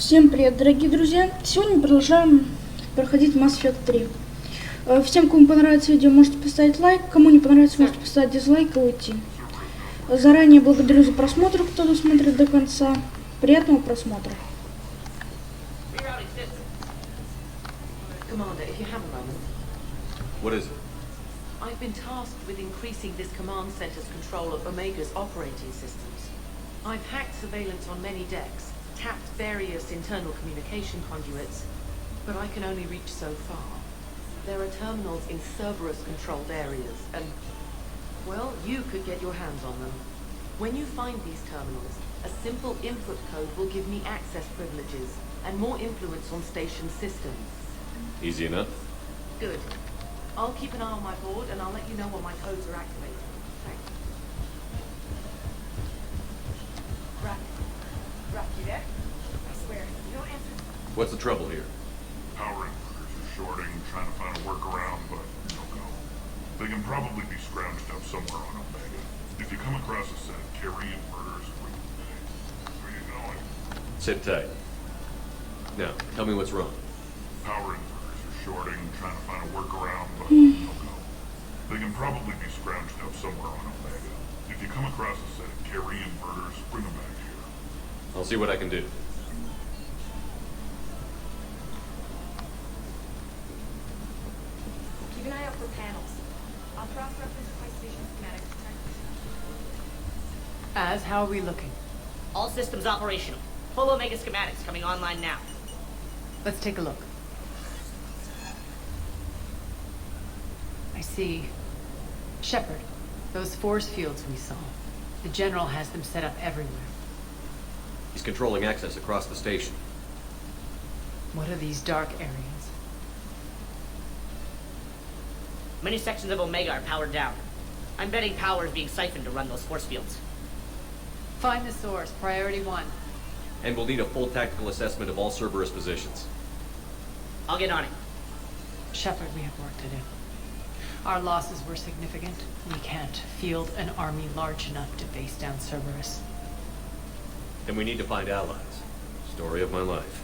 Всем привет, дорогие друзья! Сегодня мы продолжаем проходить Mass Effect 3. Всем, кому понравится видео, можете поставить лайк. Кому не понравится, можете поставить дизлайк и уйти. Заранее благодарю за просмотр, кто досмотрит до конца. Приятного просмотра. What is it? I've been tasked with increasing this command center's control of Omega's operating systems. I've hacked surveillance on many decks, tapped various internal communication conduits, but I can only reach so far. There are terminals in Cerberus-controlled areas, and, well, you could get your hands on them. When you find these terminals, a simple input code will give me access privileges and more influence on station systems. Easy enough? Good. I'll keep an eye on my board, and I'll let you know when my codes are activated. Thanks. Rock, you there? I swear, you don't answer. What's the trouble here? Power inverters are shorting, trying to find a workaround, but no go. They can probably be scrounged up somewhere on Omega. If you come across a set, carry inverters with me. Where you going? Sit tight. Now, tell me what's wrong. Power inverters are shorting, trying to find a workaround, but no go. They can probably be scrounged up somewhere on Omega. If you come across a set, carry inverters, bring them back here. I'll see what I can do. Keep an eye out for panels. I'll cross-reference my station schematic. As, how are we looking? All systems operational. Full Omega schematics coming online now. Let's take a look. I see. Shepard, those force fields we saw. The General has them set up everywhere. He's controlling access across the station. What are these dark areas? Many sections of Omega are powered down. I'm betting power is being siphoned to run those force fields. Find the source, priority 1. And we'll need a full tactical assessment of all Cerberus positions. I'll get on it. Shepard, we have work to do. Our losses were significant. We can't field an army large enough to face down Cerberus. And we need to find allies. Story of my life.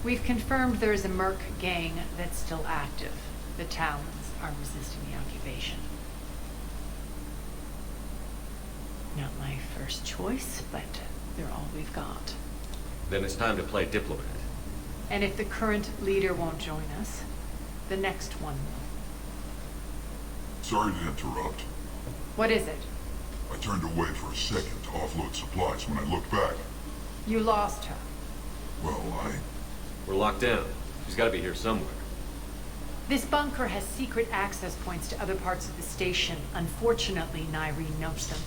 We've confirmed there is a Merc gang that's still active. The Talons are resisting the occupation. Not my first choice, but they're all we've got. Then it's time to play diplomat. And if the current leader won't join us, the next one will. Sorry to interrupt. What is it? I turned away for a second to offload supplies when I looked back. You lost her. Well, We're locked down. She's got to be here somewhere. This bunker has secret access points to other parts of the station. Unfortunately, Nyreen knows them.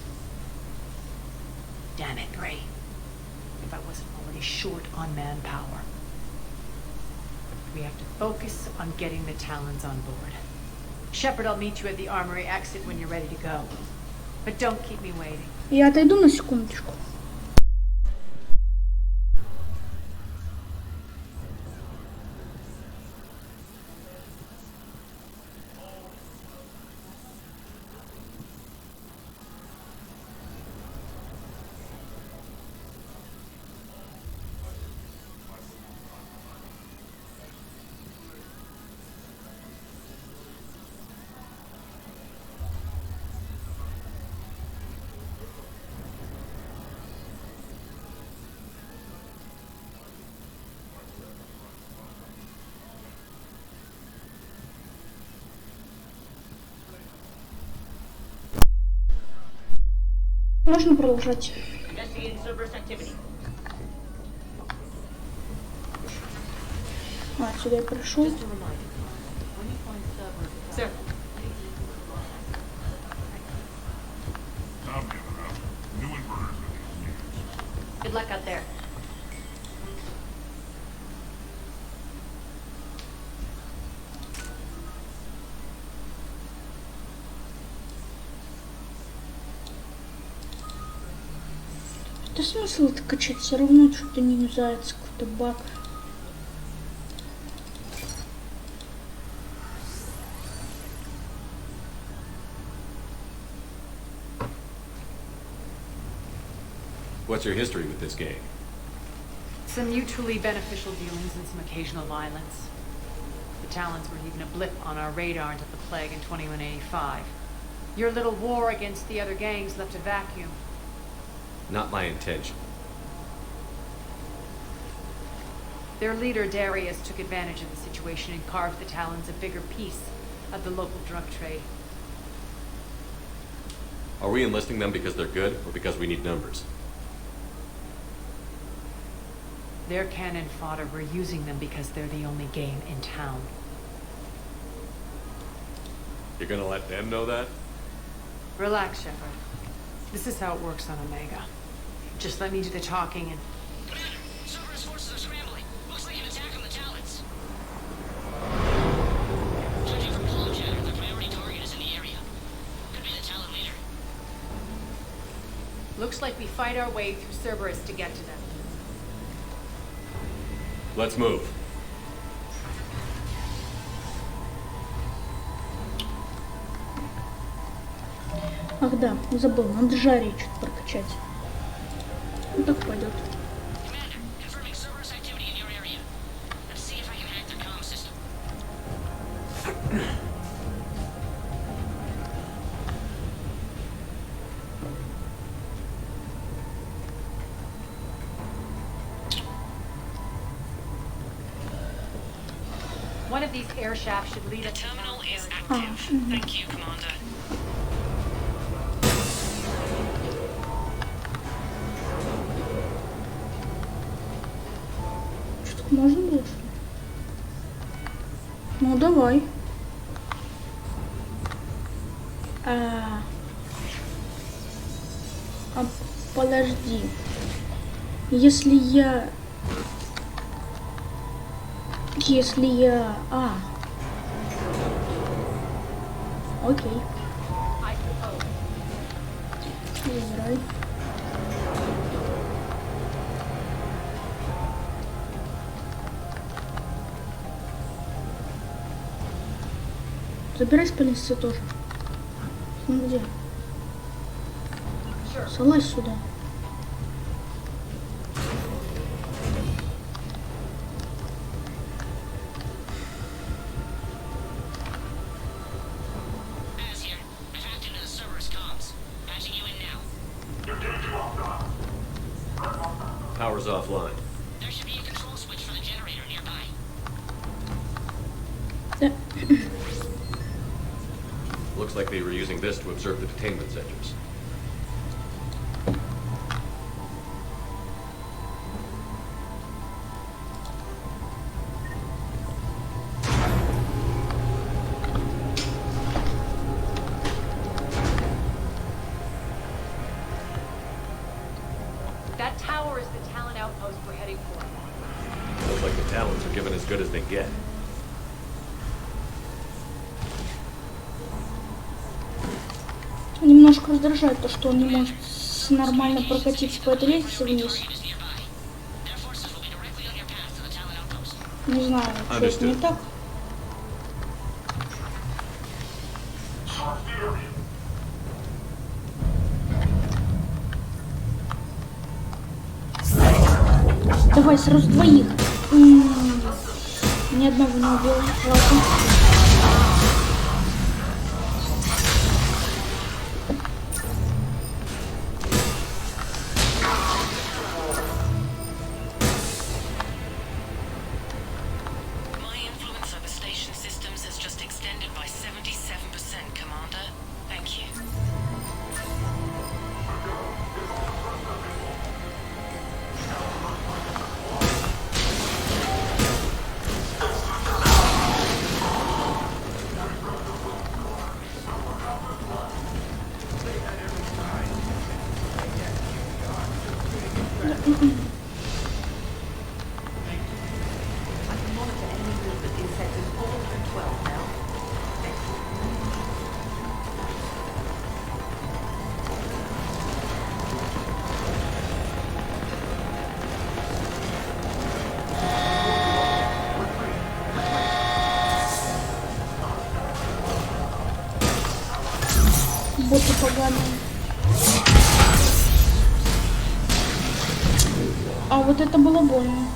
Damn it, Gray. If I wasn't already short on manpower. We have to focus on getting the Talons on board. Shepard, I'll meet you at the armory exit when you're ready to go. But don't keep me waiting. Я отойду на секундочку. Можно продолжать. Investigating Cerberus activity. Сюда я прошел. Sir. I'm giving up. New inverters in these units. Good luck out there. Да смысл это качать? Все равно что-то не юзается, какой-то баг. What's your history with this gang? Some mutually beneficial dealings and some occasional violence. The Talons were even a blip on our radar until the plague in 2185. Your little war against the other gangs left a vacuum. Not my intention. Their leader, Darius, took advantage of the situation and carved the Talons a bigger piece of the local drug trade. Are we enlisting them because they're good, or because we need numbers? Their cannon fodder, we're using them because they're the only game in town. You're gonna let them know that? Relax, Shepard. This is how it works on Omega. Just let me do the talking and... Commander, Cerberus forces are scrambling. Looks like an attack on the Talons. Judging from comm chatter, the priority target is in the area. Could be the Talon leader. Looks like we fight our way through Cerberus to get to them. Let's move. Ах да, забыл, надо жарить что-то прокачать. Ну так пойдет. Commander, confirming Cerberus activity in your area. Let's see if I can hack their comm system. One of these air shafts should lead The us to terminal Talon is area. active. Thank you, Commander. Что тут можно было, что ли? Ну давай. Подожди. Если я... Окей. Израиль. Забирайся по лестнице тоже. Ну где? Залазь сюда. Az here. I've hacked into the Cerberus comms. Patching you in now. Power's offline. There should be a control switch for the generator nearby. Looks like they were using this to observe the detainment centers. That tower is the Talon outpost we're heading for. Looks like the Talons are given as good as they get. Немножко раздражает то, что он не может нормально прокатиться по этой лестнице вниз. Is nearby. Their forces will be directly on your path to the Talon outpost. Не знаю, что это не так. Давай сразу двоих. Ни одного не убил. Жалко. My influence over station systems has just extended by 77%, Commander. Thank you. I can monitor enemy movement in sectors 4 and 12 now. Боты поганые. А вот это было больно.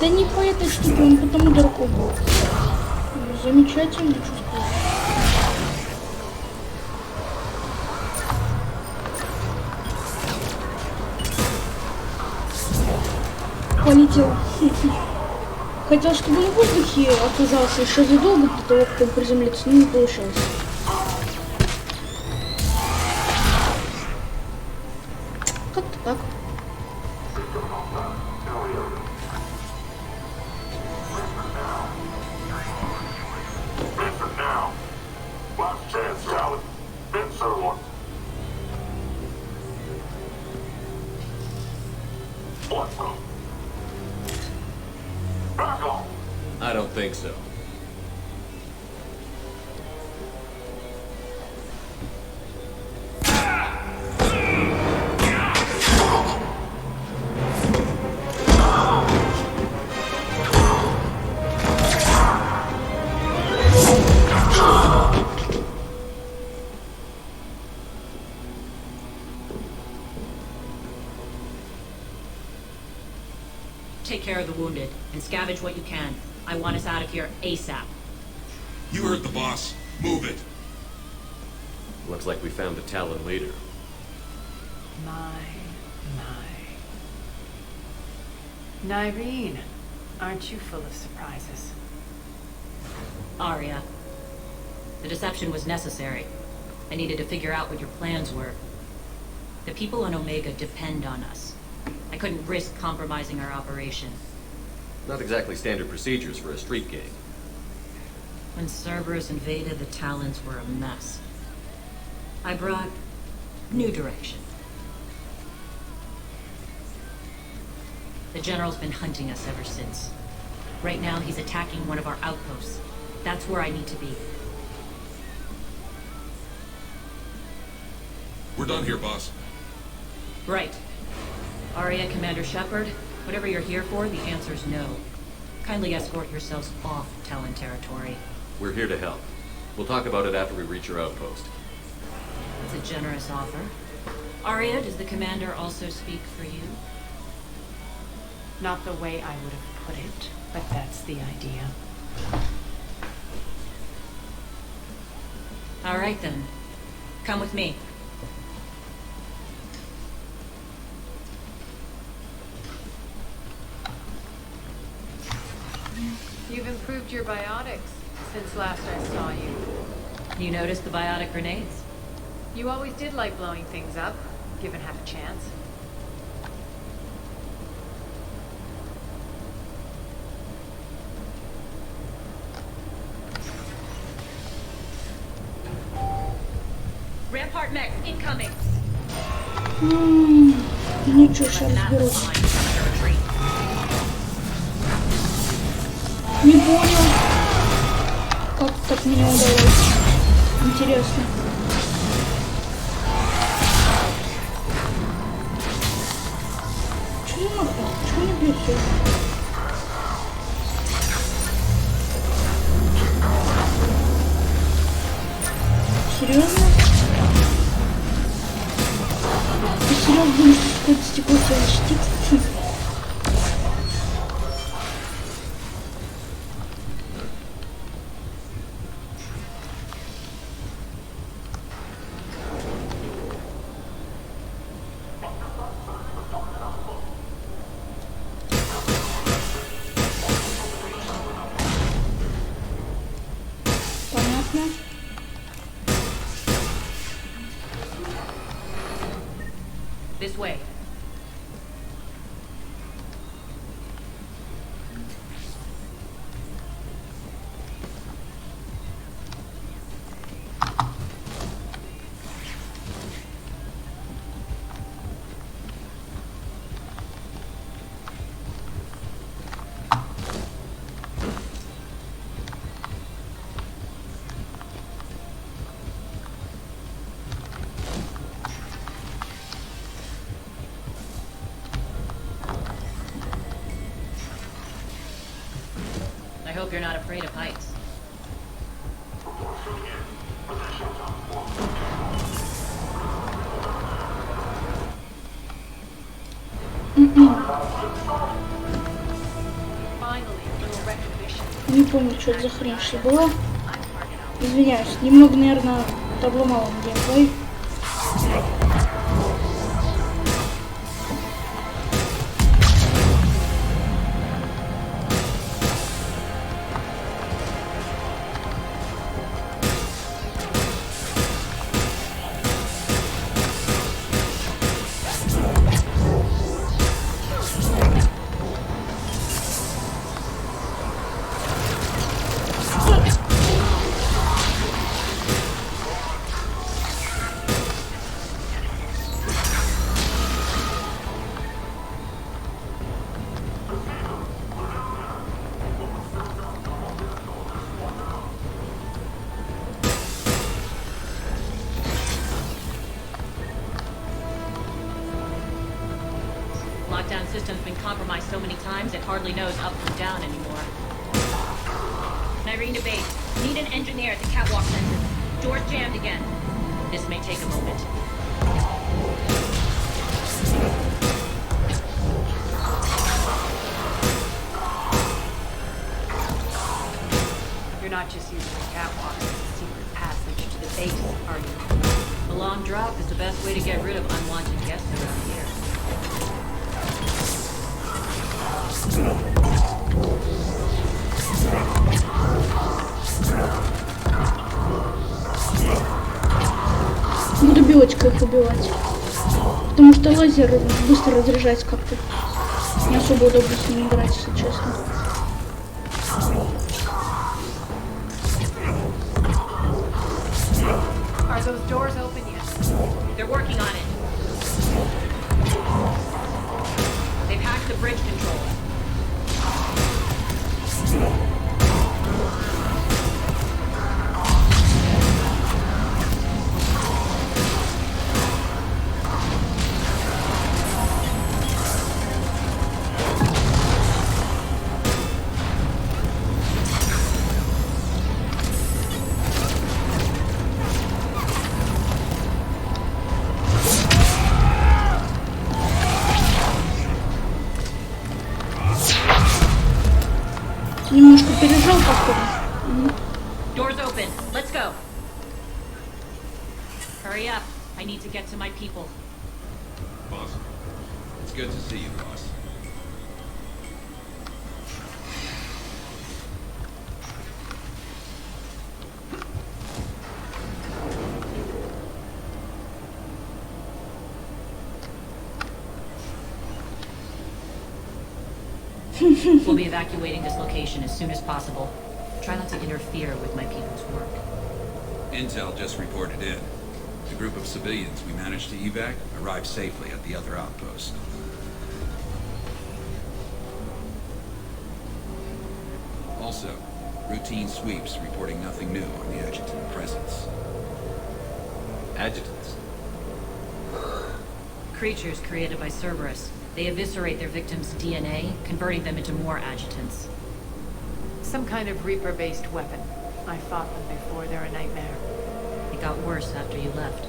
Да не по этой штуке, он потом ударку был. Замечательно чувствую. Полетел. Хотел, чтобы он в воздухе оказался еще задолго до того, как он приземлится, но не получилось. Как-то так. I don't think so. Take care of the wounded and scavenge what you can. I want us out of here ASAP. You heard the boss. Move it. Looks like we found a Talon leader. My. Nyreen, aren't you full of surprises? Arya. The deception was necessary. I needed to figure out what your plans were. The people on Omega depend on us. I couldn't risk compromising our operation. Not exactly standard procedures for a street gang. When Cerberus invaded, the Talons were a mess. I brought new direction. The General's been hunting us ever since. Right now, he's attacking one of our outposts. That's where I need to be. We're done here, boss. Right. Arya, Commander Shepard, whatever you're here for, the answer's no. Kindly escort yourselves off Talon territory. We're here to help. We'll talk about it after we reach your outpost. It's a generous offer. Arya, does the Commander also speak for you? Not the way I would have put it, but that's the idea. All right then. Come with me. You've improved your biotics since last I saw you. You noticed the biotic grenades? You always did like blowing things up, given half a chance. Rampart mech incoming. Ничего, сейчас разберусь. Не понял, как так мне удалось. Интересно. Чего не могу? Чего не бьет все? Серьезно? Ты серьезно думаешь, что какое-то стекло тебя защитит? This way. I hope you're not afraid of heights. Не помню, что это за хрень была. Извиняюсь, немного, наверное, обломал геймплей. Lockdown system's been compromised so many times it hardly knows up from down anymore. Irene to base. Need an engineer at the catwalk center. Door's jammed again. This may take a moment. You're not just using the catwalk as a secret passage to the base, are you? A long drop is the best way to get rid of unwanted guests around here. Буду белочкой их убивать. Потому что лазер быстро разряжается как-то. Не особо удобно с ним играть, если честно. Are those doors open yet? They're working on it. They've hacked the bridge control. Немножко пережал, походу. Doors open. Let's go. Hurry up. I need to get to my people. Boss, it's good to see you, boss. We'll be evacuating this location as soon as possible. Try not to interfere with my people's work. Intel just reported in. The group of civilians we managed to evac arrived safely at the other outpost. Also, routine sweeps reporting nothing new on the adjutant presence. Adjutants. Creatures created by Cerberus. They eviscerate their victims' DNA, converting them into more adjutants. Some kind of Reaper-based weapon. I fought them before, they're a nightmare. It got worse after you left.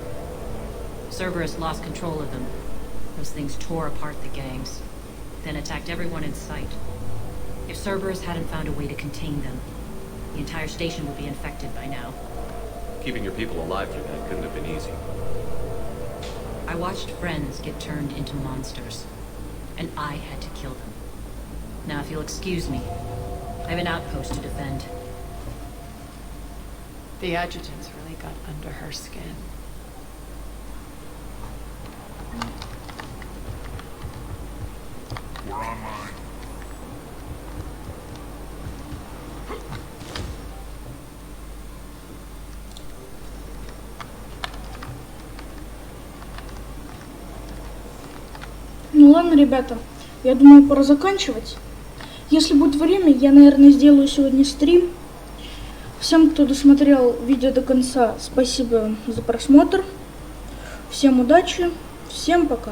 Cerberus lost control of them. Those things tore apart the gangs, then attacked everyone in sight. If Cerberus hadn't found a way to contain them, the entire station would be infected by now. Keeping your people alive through that couldn't have been easy. I watched friends get turned into monsters, and I had to kill them. Now, if you'll excuse me, I have an outpost to defend. The adjutants really got under her skin. Ну ладно, ребята, я думаю, пора заканчивать. Если будет время, я, наверное, сделаю сегодня стрим. Всем, кто досмотрел видео до конца, спасибо за просмотр. Всем удачи, всем пока.